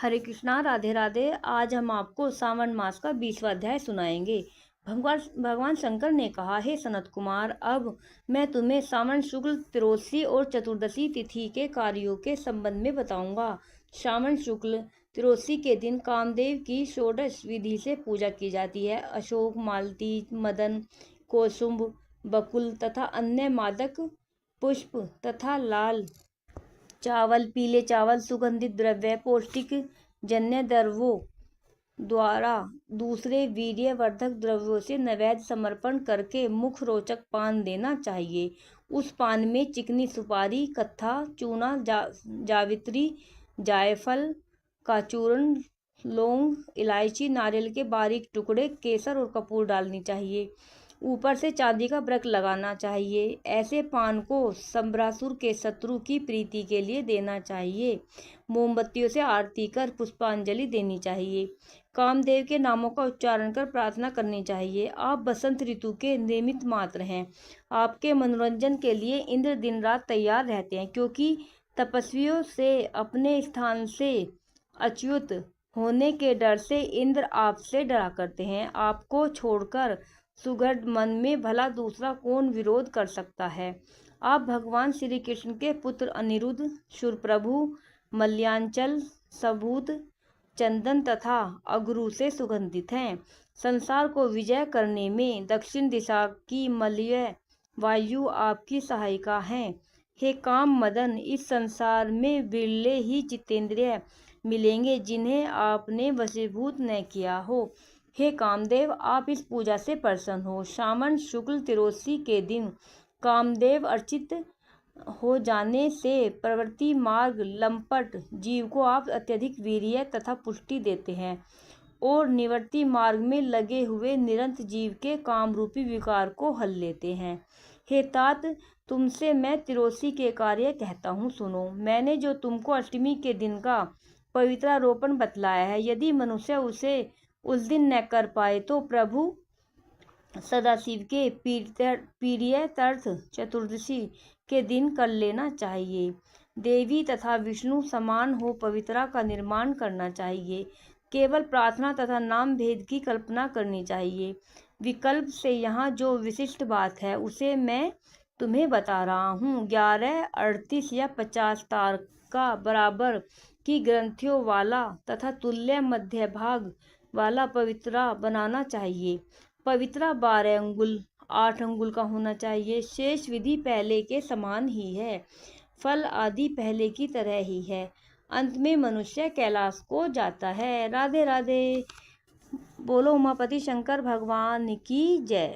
हरे कृष्णा, राधे राधे। आज हम आपको सावन मास का 20वां अध्याय सुनाएंगे। भगवान शंकर ने कहा, हे सनत कुमार, अब मैं तुम्हें सावन शुक्ल त्रोदशी और चतुर्दशी तिथि के कार्यों के संबंध में बताऊंगा। सावन शुक्ल त्रोदशी के दिन कामदेव की षोडश विधि से पूजा की जाती है। अशोक, मालती, मदन, कौसुंभ, बकुल तथा अन्य मादक पुष्प तथा लाल चावल, पीले चावल, सुगंधित द्रव्य, पौष्टिक जन्य द्रव्यों द्वारा दूसरे वीर्यवर्धक द्रव्यों से नैवेद्य समर्पण करके मुख रोचक पान देना चाहिए। उस पान में चिकनी सुपारी, कत्था, चूना, जावित्री, जायफल का चूर्ण, लौंग, इलायची, नारियल के बारीक टुकड़े, केसर और कपूर डालनी चाहिए। ऊपर से चांदी का व्रत लगाना चाहिए। ऐसे पान को संभ्रासुर के शत्रु की प्रीति के लिए देना चाहिए। मोमबत्तियों से आरती कर पुष्पांजलि देनी चाहिए। कामदेव के नामों का उच्चारण कर प्रार्थना करनी चाहिए। आप बसंत ऋतु के निमित्त मात्र हैं। आपके मनोरंजन के लिए इंद्र दिन रात तैयार रहते हैं, क्योंकि तपस्वियों से अपने स्थान से अच्युत होने के डर से इंद्र आपसे डरा करते हैं। आपको छोड़कर सुगढ़ मन में भला दूसरा कौन विरोध कर सकता है। आप भगवान श्री कृष्ण के पुत्र अनिरुद्ध, शूरप्रभु, मल्याञ्चल, सबूत, चंदन तथा अगरू से सुगंधित हैं। संसार को विजय करने में दक्षिण दिशा की मलय वायु आपकी सहायिका है। हे काम मदन, इस संसार में बिरले ही जितेंद्रिय मिलेंगे जिन्हें आपने वशीभूत न किया हो। हे कामदेव, आप इस पूजा से प्रसन्न हो। सावन शुक्ल त्रोदशी के दिन कामदेव अर्चित हो जाने से प्रवृत्ति मार्ग लंपट जीव को आप अत्यधिक वीर्य तथा पुष्टि देते हैं और निवृत्ति मार्ग में लगे हुए निरंतर जीव के काम रूपी विकार को हल लेते हैं। हे तात, तुमसे मैं त्रोदशी के कार्य कहता हूँ, सुनो। मैंने जो तुमको अष्टमी के दिन का पवित्रारोपण बतलाया है, यदि मनुष्य उसे उस दिन न कर पाए तो प्रभु सदाशिव के प्रियतीर्थ चतुर्दशी के दिन कर लेना चाहिए। देवी तथा विष्णु समान हो पवित्रा का निर्माण करना चाहिए। केवल प्रार्थना तथा नाम भेद की कल्पना करनी चाहिए। विकल्प से यहाँ जो विशिष्ट बात है उसे मैं तुम्हें बता रहा हूँ। 11, 38 या 50 तार का बराबर की ग्रंथियों वाला तथा तुल्य मध्य भाग वाला पवित्रा बनाना चाहिए। पवित्रा 12 अंगुल 8 अंगुल का होना चाहिए। शेष विधि पहले के समान ही है। फल आदि पहले की तरह ही है। अंत में मनुष्य कैलाश को जाता है। राधे राधे। बोलो उमापति शंकर भगवान की जय।